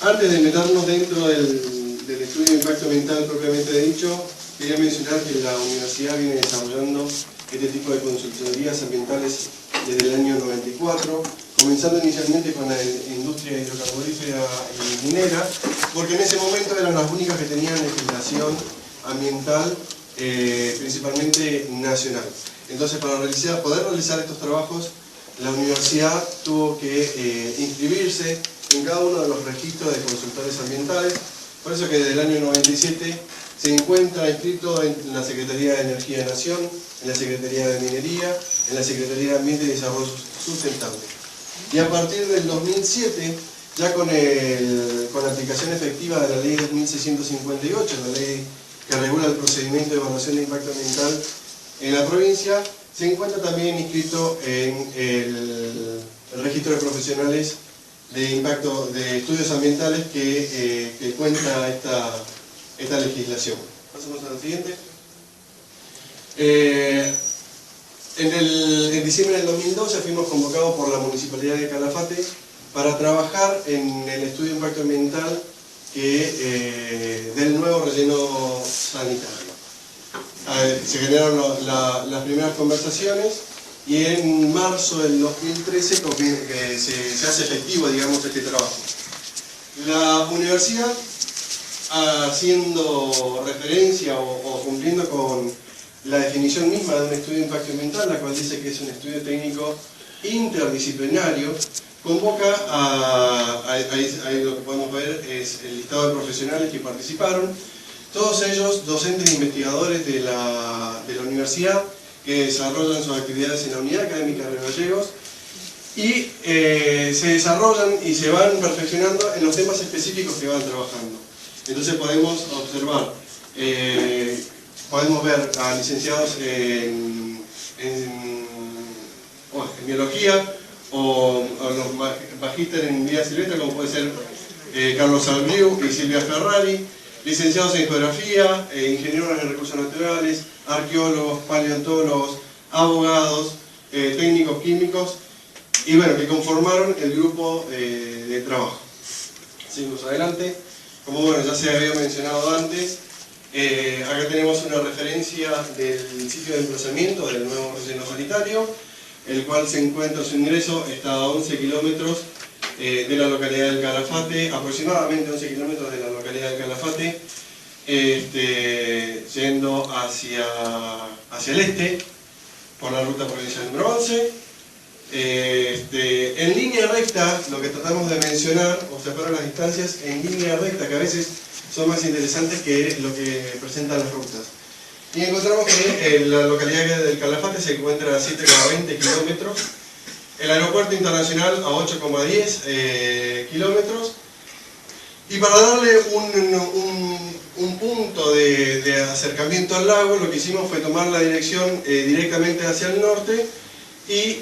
Antes de meternos dentro del estudio de impacto ambiental propiamente dicho, quería mencionar que la universidad viene desarrollando este tipo de consultorías ambientales desde el año 94, comenzando inicialmente con la industria hidrocarburífera y minera, porque en ese momento eran las únicas que tenían legislación ambiental, principalmente nacional. Entonces, para poder realizar estos trabajos, la universidad tuvo que inscribirse en cada uno de los registros de consultores ambientales. Por eso que desde el año 97 se encuentra inscrito en la Secretaría de Energía de Nación, en la Secretaría de Minería, en la Secretaría de Ambiente y Desarrollo Sustentable. Y a partir del 2007, ya con la aplicación efectiva de la Ley 2658, la ley que regula el procedimiento de evaluación de impacto ambiental en la provincia, se encuentra también inscrito en el registro de profesionales de impacto de estudios ambientales que cuenta esta legislación. Pasamos a la siguiente. En diciembre del 2012 fuimos convocados por la Municipalidad de Calafate para trabajar en el estudio de impacto ambiental del nuevo relleno sanitario. Se generaron las primeras conversaciones y en marzo del 2013 se hace efectivo, digamos, este trabajo. La universidad, haciendo referencia o cumpliendo con la definición misma de un estudio de impacto ambiental, la cual dice que es un estudio técnico interdisciplinario, convoca ahí lo que podemos ver es el listado de profesionales que participaron, todos ellos docentes e investigadores de la universidad que desarrollan sus actividades en la Unidad Académica de Gallegos y se desarrollan y se van perfeccionando en los temas específicos que van trabajando. Entonces podemos observar, podemos ver a licenciados en biología o los magísteres en vida silvestre, como puede ser Carlos Salbriu y Silvia Ferrari, licenciados en geografía, ingenieros en recursos naturales, arqueólogos, paleontólogos, abogados, técnicos químicos, y bueno, que conformaron el grupo de trabajo. Seguimos adelante. Como bueno, ya se había mencionado antes, acá tenemos una referencia del sitio de emplazamiento del nuevo relleno sanitario, el cual se encuentra, su ingreso está a 11 kilómetros de la localidad del Calafate, aproximadamente 11 kilómetros de la localidad del Calafate, yendo hacia el este, por la ruta provincial número 11. En línea recta, lo que tratamos de mencionar, observar las distancias en línea recta, que a veces son más interesantes que lo que presentan las rutas. Y encontramos que la localidad del Calafate se encuentra a 7,20 kilómetros, el aeropuerto internacional a 8,10 kilómetros, y para darle un punto de acercamiento al lago, lo que hicimos fue tomar la dirección directamente hacia el norte y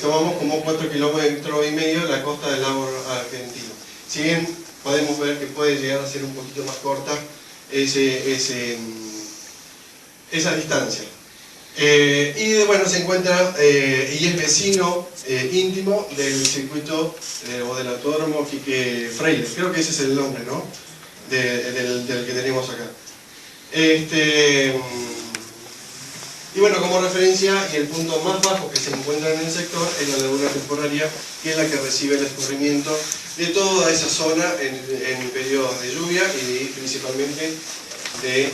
tomamos como 4,5 kilómetros la costa del lago argentino. Si bien podemos ver que puede llegar a ser un poquito más corta esa distancia. Y bueno, se encuentra y es vecino íntimo del circuito o del autódromo Quique Freyre, creo que ese es el nombre, ¿no? del que tenemos acá. Y bueno, como referencia, y el punto más bajo que se encuentra en el sector es la laguna temporaria, que es la que recibe el escurrimiento de toda esa zona en periodos de lluvia y principalmente del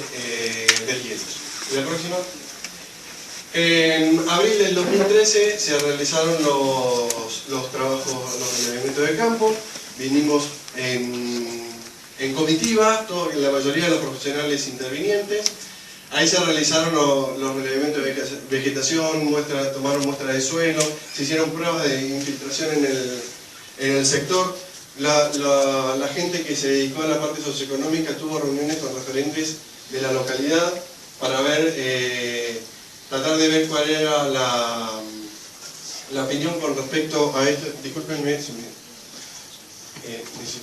hielo. ¿Y la próxima? En abril del 2013 se realizaron los trabajos, los relevamientos de campo. Vinimos en comitiva, la mayoría de los profesionales intervinientes. Ahí se realizaron los relevamientos de vegetación, tomaron muestras de suelo, se hicieron pruebas de infiltración en el sector. La gente que se dedicó a la parte socioeconómica tuvo reuniones con referentes de la localidad para tratar de ver cuál era la opinión con respecto a esto. Discúlpenme, necesito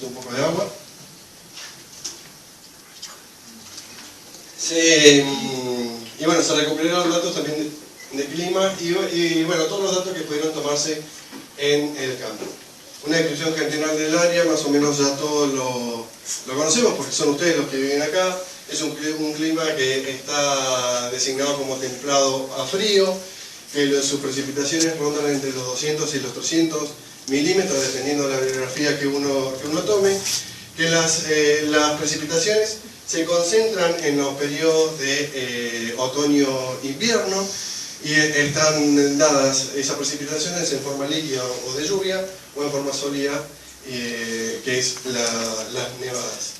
un poco de agua. Y bueno, se recuperaron datos también de clima y bueno, todos los datos que pudieron tomarse en el campo. Una descripción general del área, más o menos ya todos lo conocemos porque son ustedes los que viven acá. Es un clima que está designado como templado a frío, que sus precipitaciones rondan entre los 200 y los 300 milímetros, dependiendo de la bibliografía que uno tome, que las precipitaciones se concentran en los periodos de otoño-invierno y están dadas esas precipitaciones en forma líquida o de lluvia o en forma sólida, que es las nevadas.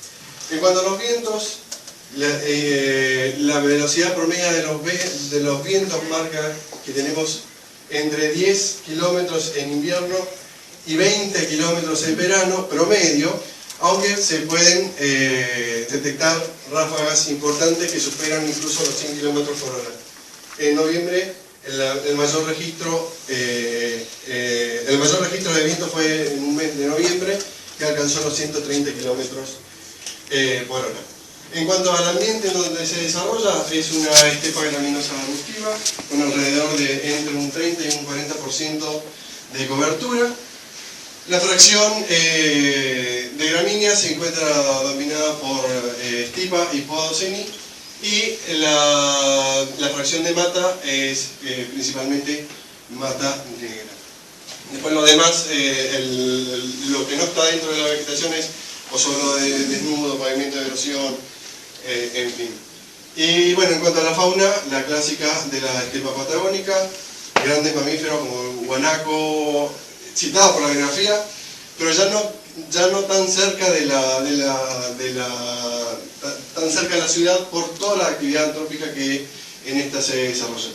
En cuanto a los vientos, la velocidad promedia de los vientos marca que tenemos entre 10 kilómetros en invierno y 20 kilómetros en verano promedio, aunque se pueden detectar ráfagas importantes que superan incluso los 100 kilómetros por hora. En noviembre el mayor registro de viento fue en un mes de noviembre, que alcanzó los 130 kilómetros por hora. En cuanto al ambiente en donde se desarrolla, es una estepa graminosa arbustiva con alrededor de entre un 30 y un 40% de cobertura. La fracción de gramíneas se encuentra dominada por estipa y podoceni, y la fracción de mata es principalmente mata negra. Después lo demás, lo que no está dentro de la vegetación es o solo de desnudo, pavimento de erosión, en fin. Y bueno, en cuanto a la fauna, la clásica de la estepa patagónica, grandes mamíferos como el guanaco, citado por la bibliografía, pero ya no tan cerca tan cerca de la ciudad por toda la actividad antrópica que en esta se desarrolla.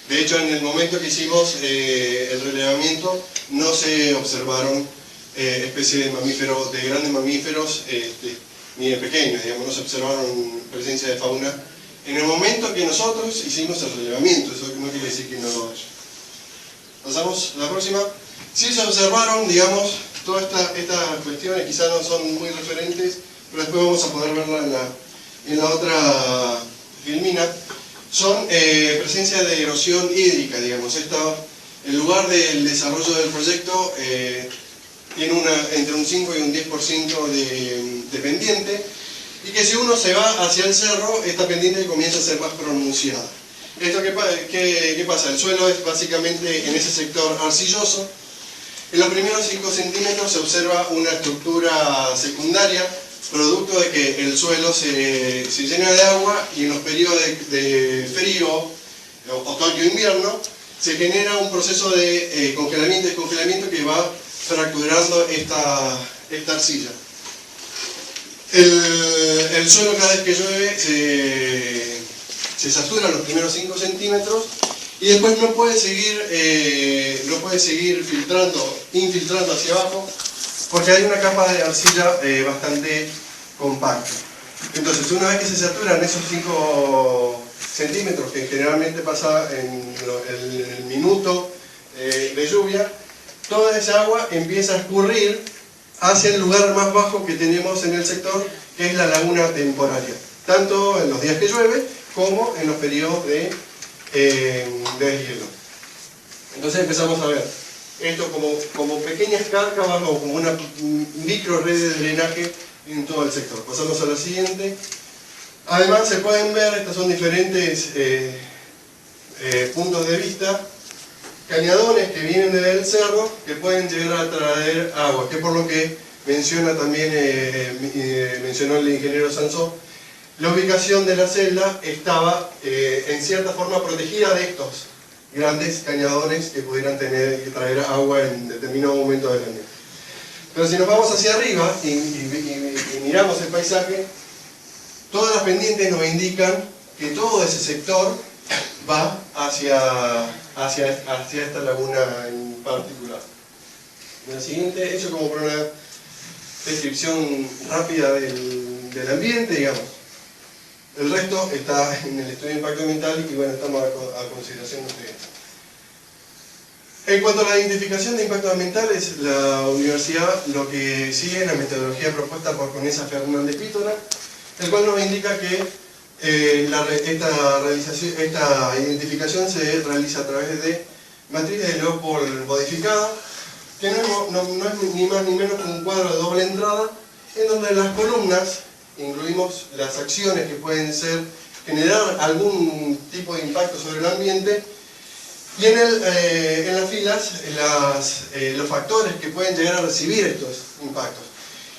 De hecho, en el momento que hicimos el relevamiento, no se observaron especies de mamíferos, de grandes mamíferos, ni de pequeños, digamos, no se observaron presencia de fauna en el momento que nosotros hicimos el relevamiento. Eso no quiere decir que no lo haya. Pasamos a la próxima. Sí se observaron, digamos, todas estas cuestiones, quizás no son muy referentes, pero después vamos a poder verla en la otra filmina. Son presencia de erosión hídrica, digamos. El lugar del desarrollo del proyecto tiene entre un 5 y un 10% de pendiente, y que si uno se va hacia el cerro, esta pendiente comienza a ser más pronunciada. ¿Esto qué pasa? El suelo es básicamente en ese sector arcilloso. En los primeros 5 centímetros se observa una estructura secundaria, producto de que el suelo se llena de agua, y en los periodos de frío, otoño-invierno, se genera un proceso de congelamiento y descongelamiento que va fracturando esta arcilla. El suelo, cada vez que llueve, se satura los primeros 5 centímetros, y después no puede seguir infiltrando hacia abajo, porque hay una capa de arcilla bastante compacta. Entonces, una vez que se saturan esos 5 centímetros, que generalmente pasa en el minuto de lluvia, toda esa agua empieza a escurrir hacia el lugar más bajo que tenemos en el sector, que es la laguna temporaria, tanto en los días que llueve como en los periodos de deshielo. Entonces empezamos a ver esto como pequeñas cárcavas o como una micro red de drenaje en todo el sector. Pasamos a la siguiente. Además se pueden ver, estos son diferentes puntos de vista, cañadones que vienen del cerro que pueden llegar a traer agua, que por lo que menciona también, mencionó el ingeniero Sansó, la ubicación de la celda estaba en cierta forma protegida de estos grandes cañadones que pudieran traer agua en determinado momento del año. Pero si nos vamos hacia arriba y miramos el paisaje, todas las pendientes nos indican que todo ese sector va hacia esta laguna en particular. La siguiente, eso como para una descripción rápida del ambiente, digamos. El resto está en el estudio de impacto ambiental y bueno, estamos a consideración de ustedes. En cuanto a la identificación de impactos ambientales, la universidad lo que sigue es la metodología propuesta por Conesa Fernández Pítora, el cual nos indica que esta identificación se realiza a través de matriz de Leopold modificada, que no es ni más ni menos que un cuadro de doble entrada, en donde las columnas incluimos las acciones que pueden generar algún tipo de impacto sobre el ambiente, y en las filas los factores que pueden llegar a recibir estos impactos.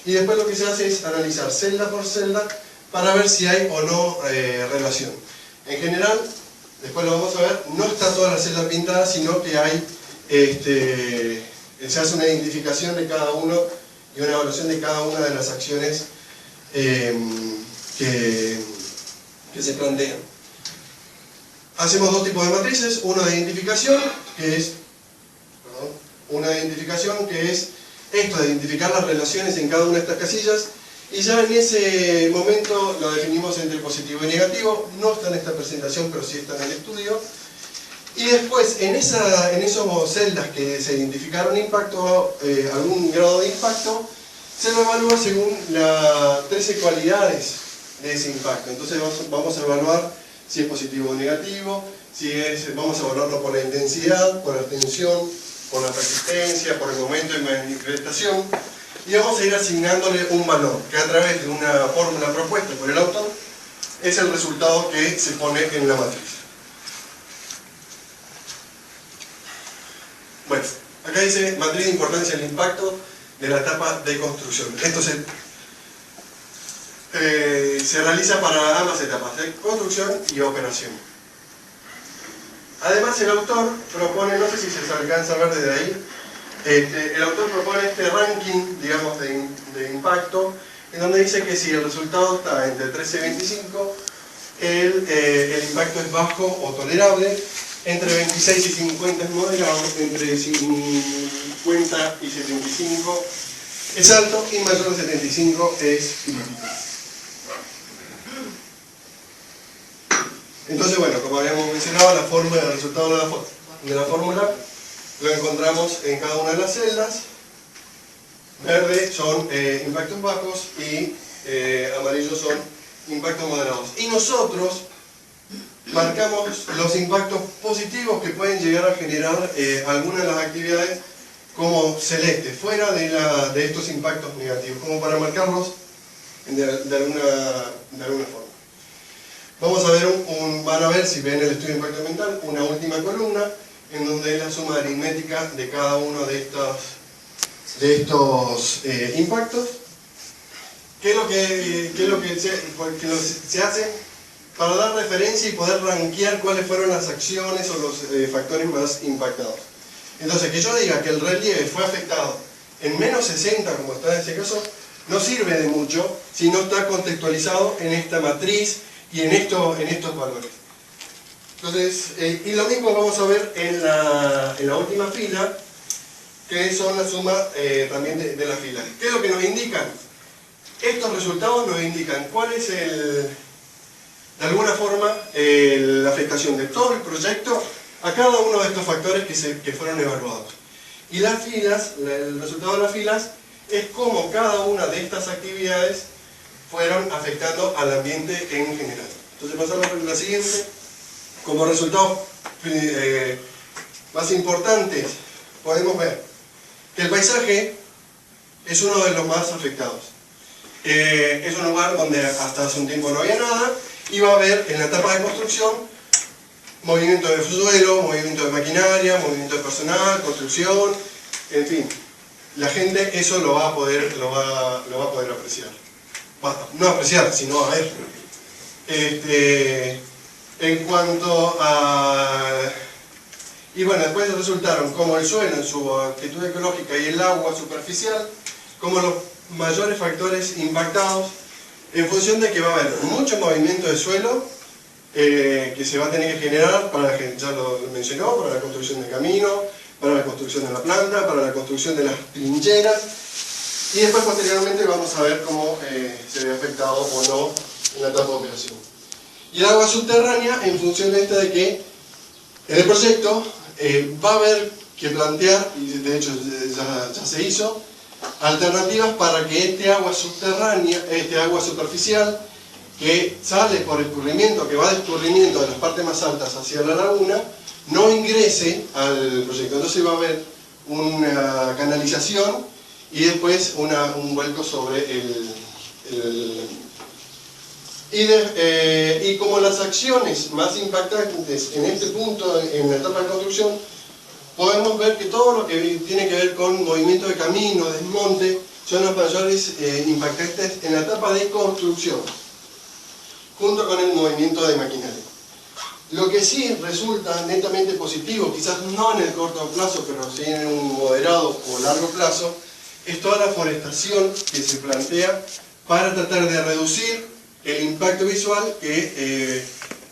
Y después lo que se hace es analizar celda por celda para ver si hay o no relación. En general, después lo vamos a ver, no está toda la celda pintada, sino que hay se hace una identificación de cada uno y una evaluación de cada una de las acciones que se plantean. Hacemos dos tipos de matrices, una de identificación, que es esto de identificar las relaciones en cada una de estas casillas, y ya en ese momento lo definimos entre positivo y negativo. No está en esta presentación, pero sí está en el estudio. Y después, en esos celdas que se identificaron impacto, algún grado de impacto, se lo evalúa según las 13 cualidades de ese impacto. Entonces vamos a evaluar si es positivo o negativo, vamos a evaluarlo por la intensidad, por la extensión, por la persistencia, por el momento de manifestación, y vamos a ir asignándole un valor, que a través de una fórmula propuesta por el autor, es el resultado que se pone en la matriz. Bueno, acá dice matriz de importancia del impacto de la etapa de construcción. Esto se realiza para ambas etapas, de construcción y operación. Además, el autor propone, no sé si se alcanza a ver desde ahí, el autor propone este ranking, digamos, de impacto, en donde dice que si el resultado está entre 13 y 25, el impacto es bajo o tolerable, entre 26 y 50 es moderado, entre 50 y 75 es alto, y mayor de 75 es crítico. Entonces, bueno, como habíamos mencionado, el resultado de la fórmula lo encontramos en cada una de las celdas. Verde son impactos bajos y amarillo son impactos moderados. Y nosotros marcamos los impactos positivos que pueden llegar a generar algunas de las actividades como celeste, fuera de estos impactos negativos, como para marcarlos de alguna forma. Vamos a ver van a ver, si ven el estudio de impacto ambiental, una última columna en donde es la suma aritmética de cada uno de estos impactos. ¿Qué es lo que se hace? Para dar referencia y poder rankear cuáles fueron las acciones o los factores más impactados. Entonces, que yo diga que el relieve fue afectado en menos 60, como está en este caso, no sirve de mucho si no está contextualizado en esta matriz y en estos valores. Entonces, y lo mismo vamos a ver en la última fila, que son la suma también de las filas. ¿Qué es lo que nos indican? Estos resultados nos indican cuál es de alguna forma la afectación de todo el proyecto a cada uno de estos factores que fueron evaluados. Y las filas, el resultado de las filas es cómo cada una de estas actividades fueron afectando al ambiente en general. Entonces pasamos a la siguiente. Como resultados más importantes podemos ver que el paisaje es uno de los más afectados. Es un lugar donde hasta hace un tiempo no había nada, y va a haber en la etapa de construcción movimiento de suelo, movimiento de maquinaria, movimiento de personal, construcción, en fin. La gente eso lo va a poder apreciar. No apreciar, sino a ver. En cuanto a... Y bueno, después resultaron como el suelo en su actitud ecológica y el agua superficial como los mayores factores impactados, en función de que va a haber mucho movimiento de suelo que se va a tener que generar, ya lo mencionó, para la construcción de caminos, para la construcción de la planta, para la construcción de las trincheras, y después posteriormente vamos a ver cómo se ve afectado o no en la etapa de operación. Y el agua subterránea, en función de que en el proyecto va a haber que plantear, y de hecho ya se hizo, alternativas para que este agua subterránea, este agua superficial, que sale por escurrimiento, que va de escurrimiento de las partes más altas hacia la laguna, no ingrese al proyecto. Entonces va a haber una canalización y después un vuelco sobre y como las acciones más impactantes en este punto, en la etapa de construcción, podemos ver que todo lo que tiene que ver con movimiento de camino, desmonte, son los mayores impactantes en la etapa de construcción, junto con el movimiento de maquinaria. Lo que sí resulta netamente positivo, quizás no en el corto plazo, pero sí en un moderado o largo plazo, es toda la forestación que se plantea para tratar de reducir el impacto visual que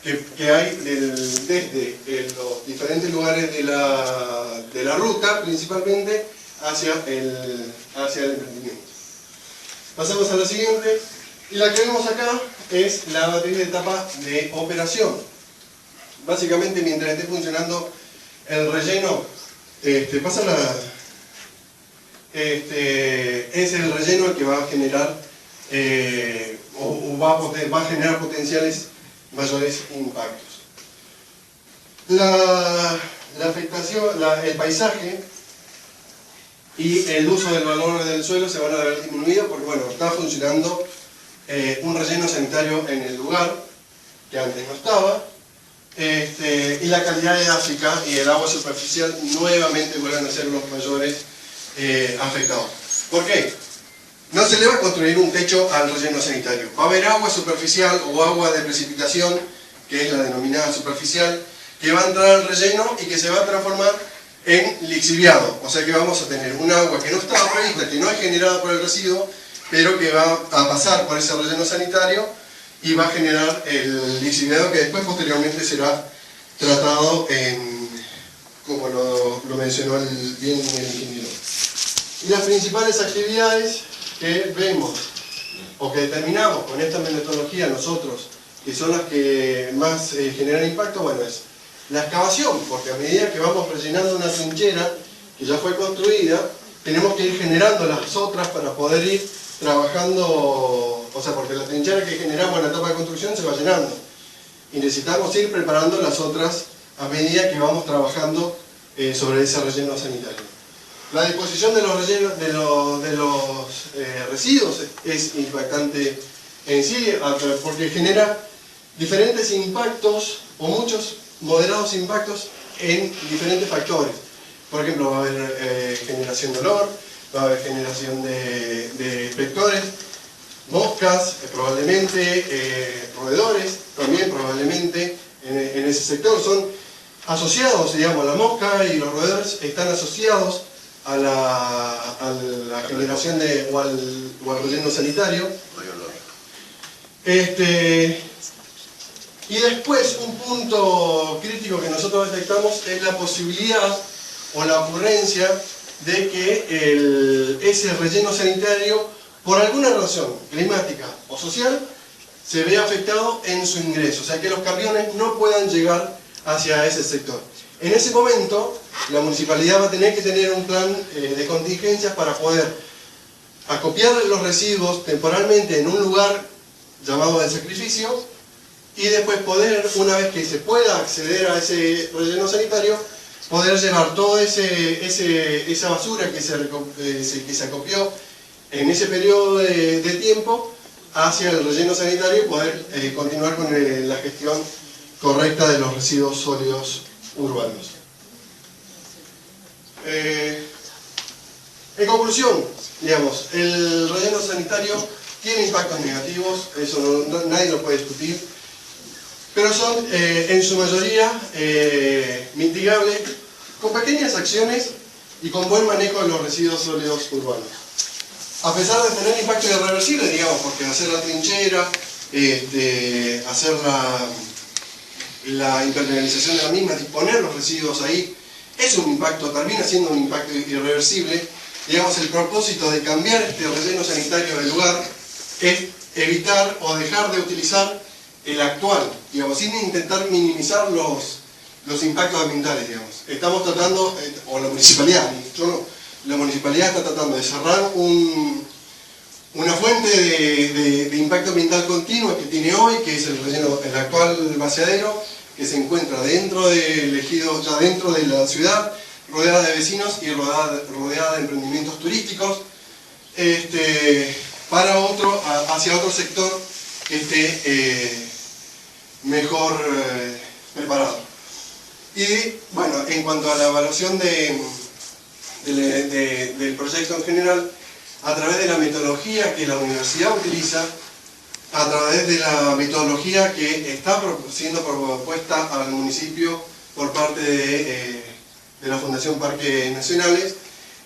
hay desde los diferentes lugares de la ruta, principalmente hacia el emprendimiento. Pasamos a la siguiente, y la que vemos acá es la batería de etapa de operación. Básicamente, mientras esté funcionando el relleno, es el relleno el que va a generar va a generar potenciales mayores impactos. La afectación, el paisaje y el uso del valor del suelo se van a ver disminuidos porque, bueno, está funcionando un relleno sanitario en el lugar que antes no estaba, y la calidad edáfica y el agua superficial nuevamente vuelven a ser los mayores afectados. ¿Por qué? No se le va a construir un techo al relleno sanitario. Va a haber agua superficial o agua de precipitación, que es la denominada superficial, que va a entrar al relleno y que se va a transformar en lixiviado. O sea que vamos a tener un agua que no estaba prevista, que no es generada por el residuo, pero que va a pasar por ese relleno sanitario y va a generar el lixiviado que después posteriormente será tratado como lo mencionó bien el ingeniero. Y las principales actividades que vemos o que determinamos con esta metodología nosotros, que son las que más generan impacto, bueno, es la excavación, porque a medida que vamos rellenando una trinchera que ya fue construida, tenemos que ir generando las otras para poder ir trabajando, o sea, porque la trinchera que generamos en la etapa de construcción se va llenando y necesitamos ir preparando las otras a medida que vamos trabajando sobre ese relleno sanitario. La disposición de los residuos es impactante en sí, porque genera diferentes impactos o muchos moderados impactos en diferentes factores. Por ejemplo, va a haber generación de olor, va a haber generación de vectores, moscas, probablemente, roedores, también probablemente en ese sector. Son asociados, digamos, la mosca y los roedores están asociados a la generación o al relleno sanitario. Y después, un punto crítico que nosotros detectamos es la posibilidad o la ocurrencia de que ese relleno sanitario, por alguna razón climática o social, se vea afectado en su ingreso, o sea que los camiones no puedan llegar hacia ese sector. En ese momento, la municipalidad va a tener que tener un plan de contingencias para poder acopiar los residuos temporalmente en un lugar llamado de sacrificio y después poder, una vez que se pueda acceder a ese relleno sanitario, poder llevar toda esa basura que se acopió en ese periodo de tiempo hacia el relleno sanitario y poder continuar con la gestión correcta de los residuos sólidos urbanos. En conclusión, digamos, el relleno sanitario tiene impactos negativos, eso nadie lo puede discutir, pero son en su mayoría mitigables con pequeñas acciones y con buen manejo de los residuos sólidos urbanos. A pesar de tener impactos irreversibles, digamos, porque hacer la trinchera, hacer la impermeabilización de la misma, disponer los residuos ahí, es un impacto, termina siendo un impacto irreversible. Digamos, el propósito de cambiar este relleno sanitario del lugar es evitar o dejar de utilizar el actual, digamos, sin intentar minimizar los impactos ambientales, digamos. Estamos tratando, o la municipalidad, la municipalidad está tratando de cerrar una fuente de impacto ambiental continuo que tiene hoy, que es el actual vaciadero, que se encuentra dentro del ejido, ya dentro de la ciudad, rodeada de vecinos y rodeada de emprendimientos turísticos, hacia otro sector que esté mejor preparado. Y bueno, en cuanto a la evaluación del proyecto en general, a través de la metodología que la universidad utiliza, a través de la metodología que está siendo propuesta al municipio por parte de la Fundación Parques Nacionales,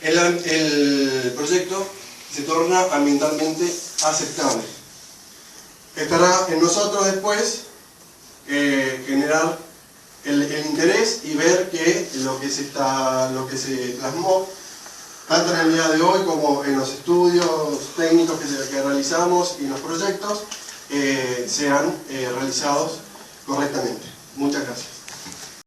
el proyecto se torna ambientalmente aceptable. Estará en nosotros después generar el interés y ver que lo que se plasmó tanto en el día de hoy como en los estudios técnicos que realizamos y los proyectos sean realizados correctamente. Muchas gracias.